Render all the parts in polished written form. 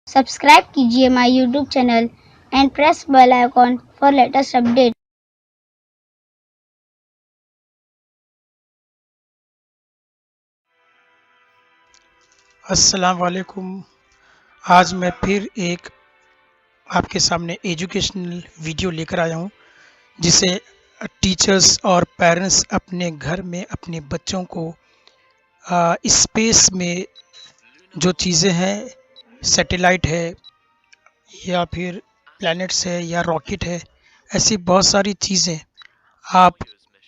Subscribe कीजिए my YouTube channel and press bell icon for latest update. अस्सलाम वालेकुम। आज मैं फिर एक आपके सामने एजुकेशनल वीडियो लेकर आया हूँ जिसे टीचर्स और पेरेंट्स अपने घर में अपने बच्चों को स्पेस में जो चीज़ें हैं, सैटेलाइट है या फिर प्लैनेट्स है या रॉकेट है, ऐसी बहुत सारी चीज़ें आप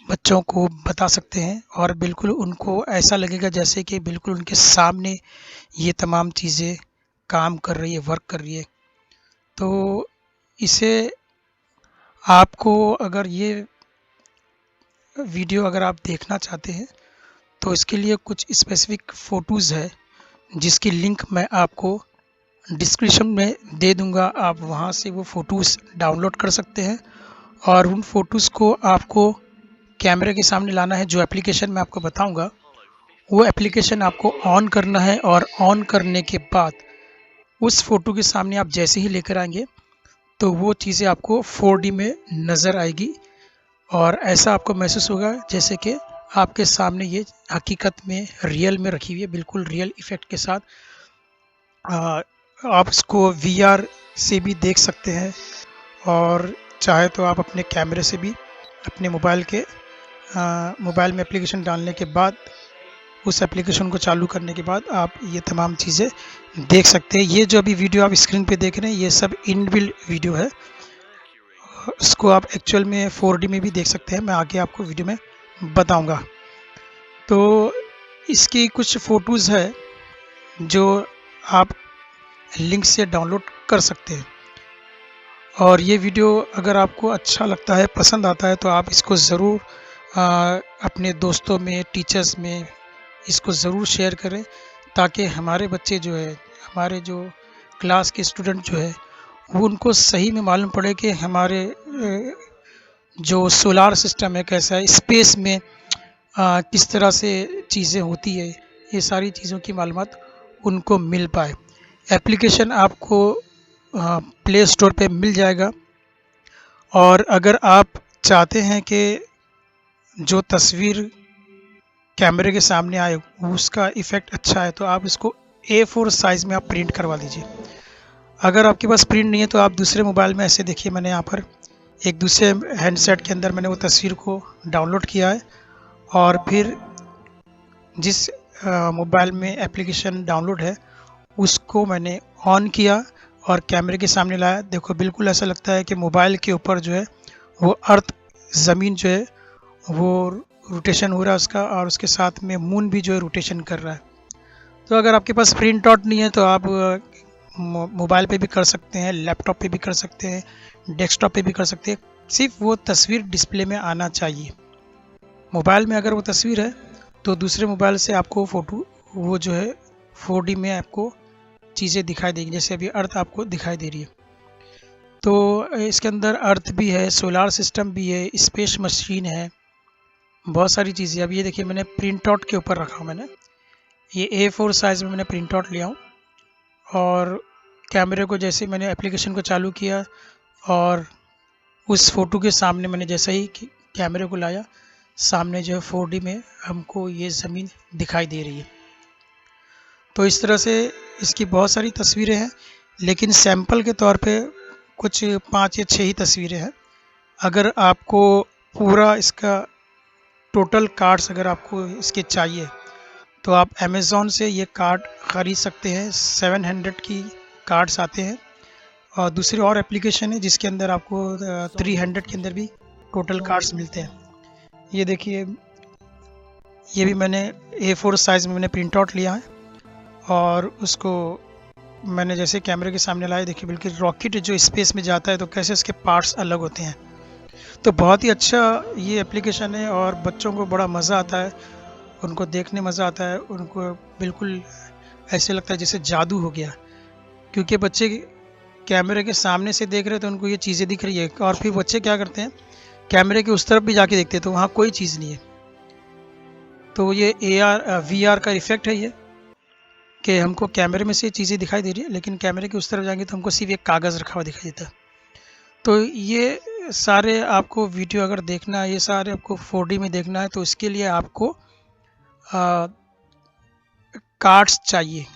बच्चों को बता सकते हैं और बिल्कुल उनको ऐसा लगेगा जैसे कि बिल्कुल उनके सामने ये तमाम चीज़ें काम कर रही है, वर्क कर रही है। तो इसे आपको अगर ये वीडियो अगर आप देखना चाहते हैं तो इसके लिए कुछ स्पेसिफिक फ़ोटोज़ है जिसकी लिंक मैं आपको डिस्क्रिप्शन में दे दूंगा। आप वहां से वो फ़ोटोज़ डाउनलोड कर सकते हैं और उन फ़ोटोज़ को आपको कैमरे के सामने लाना है। जो एप्लीकेशन मैं आपको बताऊंगा वो एप्लीकेशन आपको ऑन करना है और ऑन करने के बाद उस फ़ोटो के सामने आप जैसे ही लेकर आएंगे तो वो चीज़ें आपको 4D में नज़र आएगी और ऐसा आपको महसूस होगा जैसे कि आपके सामने ये हकीकत में रियल में रखी हुई है, बिल्कुल रियल इफ़ेक्ट के साथ। आप इसको वीआर से भी देख सकते हैं और चाहे तो आप अपने कैमरे से भी अपने मोबाइल में एप्लीकेशन डालने के बाद उस एप्लीकेशन को चालू करने के बाद आप ये तमाम चीज़ें देख सकते हैं। ये जो अभी वीडियो आप स्क्रीन पे देख रहे हैं ये सब इनबिल्ट वीडियो है। इसको आप एक्चुअल में 4D में भी देख सकते हैं, मैं आगे आपको वीडियो में बताऊंगा। तो इसकी कुछ फ़ोटोज़ है जो आप लिंक से डाउनलोड कर सकते हैं और ये वीडियो अगर आपको अच्छा लगता है, पसंद आता है तो आप इसको ज़रूर अपने दोस्तों में, टीचर्स में इसको ज़रूर शेयर करें ताकि हमारे बच्चे जो है, हमारे जो क्लास के स्टूडेंट जो है वो उनको सही में मालूम पड़े कि हमारे जो सोलार सिस्टम है कैसा है, स्पेस में किस तरह से चीज़ें होती है, ये सारी चीज़ों की मालूमात उनको मिल पाए। एप्लीकेशन आपको प्ले स्टोर पे मिल जाएगा और अगर आप चाहते हैं कि जो तस्वीर कैमरे के सामने आए उसका इफ़ेक्ट अच्छा है तो आप इसको A4 साइज़ में आप प्रिंट करवा लीजिए। अगर आपके पास प्रिंट नहीं है तो आप दूसरे मोबाइल में ऐसे देखिए, मैंने यहाँ पर एक दूसरे हैंडसेट के अंदर मैंने वो तस्वीर को डाउनलोड किया है और फिर जिस मोबाइल में एप्लीकेशन डाउनलोड है उसको मैंने ऑन किया और कैमरे के सामने लाया। देखो बिल्कुल ऐसा लगता है कि मोबाइल के ऊपर जो है वो अर्थ, ज़मीन जो है वो रोटेशन हो रहा है उसका और उसके साथ में मून भी जो है रोटेशन कर रहा है। तो अगर आपके पास प्रिंट आउट नहीं है तो आप मोबाइल पे भी कर सकते हैं, लैपटॉप पे भी कर सकते हैं, डेस्कटॉप पे भी कर सकते हैं। सिर्फ वो तस्वीर डिस्प्ले में आना चाहिए। मोबाइल में अगर वो तस्वीर है तो दूसरे मोबाइल से आपको फ़ोटो वो जो है 4D में आपको चीज़ें दिखाई देगी, जैसे अभी अर्थ आपको दिखाई दे रही है। तो इसके अंदर अर्थ भी है, सोलार सिस्टम भी है, स्पेस मशीन है, बहुत सारी चीज़ें। अब ये देखिए मैंने प्रिंट आउट के ऊपर रखा हूँ, मैंने ये A4 साइज़ में मैंने प्रिंट आउट लिया हूँ और कैमरे को जैसे मैंने एप्लीकेशन को चालू किया और उस फ़ोटो के सामने मैंने जैसे ही कैमरे को लाया, सामने जो है 4D में हमको ये ज़मीन दिखाई दे रही है। तो इस तरह से इसकी बहुत सारी तस्वीरें हैं लेकिन सैंपल के तौर पे कुछ 5 या 6 ही तस्वीरें हैं। अगर आपको पूरा इसका टोटल कार्ड्स अगर आपको इसके चाहिए तो आप अमेज़ॉन से ये कार्ड ख़रीद सकते हैं। 700 की कार्ड्स आते हैं और दूसरी और एप्लीकेशन है जिसके अंदर आपको 300 के अंदर भी टोटल कार्ड्स मिलते हैं। ये देखिए ये भी मैंने A4 साइज़ में मैंने प्रिंट आउट लिया है और उसको मैंने जैसे कैमरे के सामने लाया, देखिए बिल्कुल रॉकेट जो स्पेस में जाता है तो कैसे इसके पार्ट्स अलग होते हैं। तो बहुत ही अच्छा ये एप्लीकेशन है और बच्चों को बड़ा मज़ा आता है, उनको देखने मज़ा आता है, उनको बिल्कुल ऐसे लगता है जैसे जादू हो गया, क्योंकि बच्चे कैमरे के सामने से देख रहे हैं तो उनको ये चीज़ें दिख रही है और फिर बच्चे क्या करते हैं कैमरे के उस तरफ भी जाके देखते हैं तो वहाँ कोई चीज़ नहीं है। तो ये AR VR का इफ़ेक्ट है ये कि हमको कैमरे में से चीज़ें दिखाई दे रही है, लेकिन कैमरे के उस तरफ जाएंगे तो हमको सिर्फ एक कागज़ रखा हुआ दिखाई देता है। तो ये सारे आपको वीडियो अगर देखना है, ये सारे आपको 4D में देखना है, तो इसके लिए आपको कार्ड्स चाहिए।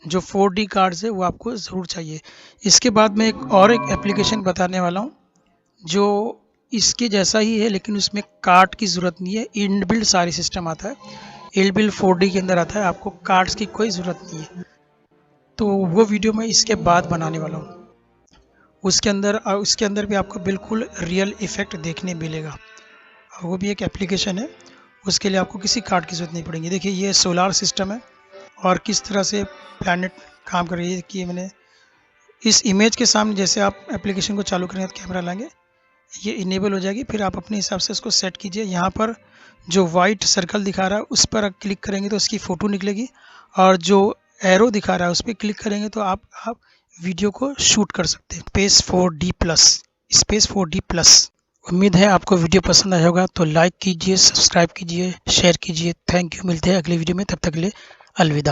जो 4D कार्ड्स है वो आपको ज़रूर चाहिए। इसके बाद मैं एक एप्लीकेशन बताने वाला हूँ जो इसके जैसा ही है, लेकिन उसमें कार्ड की ज़रूरत नहीं है, इनबिल्ट सारी सिस्टम आता है, इनबिल्ट 4D के अंदर आता है, आपको कार्ड्स की कोई ज़रूरत नहीं है। तो वो वीडियो मैं इसके बाद बनाने वाला हूँ। उसके अंदर भी आपको बिल्कुल रियल इफ़ेक्ट देखने मिलेगा। वो भी एक एप्लीकेशन है, उसके लिए आपको किसी कार्ड की ज़रूरत नहीं पड़ेगी। देखिए ये सोलार सिस्टम है और किस तरह से प्लैनेट काम कर रही है कि मैंने इस इमेज के सामने जैसे आप एप्लीकेशन को चालू करेंगे तो कैमरा लाएंगे, ये इनेबल हो जाएगी। फिर आप अपने हिसाब से इसको सेट कीजिए। यहाँ पर जो वाइट सर्कल दिखा रहा है उस पर क्लिक करेंगे तो उसकी फ़ोटो निकलेगी, और जो एरो दिखा रहा है उस पर क्लिक करेंगे तो आप वीडियो को शूट कर सकते हैं। Space 4D plus. उम्मीद है आपको वीडियो पसंद आया होगा, तो लाइक कीजिए, सब्सक्राइब कीजिए, शेयर कीजिए। Thank you. मिलते हैं अगले वीडियो में, तब तक के लिए अलविदा।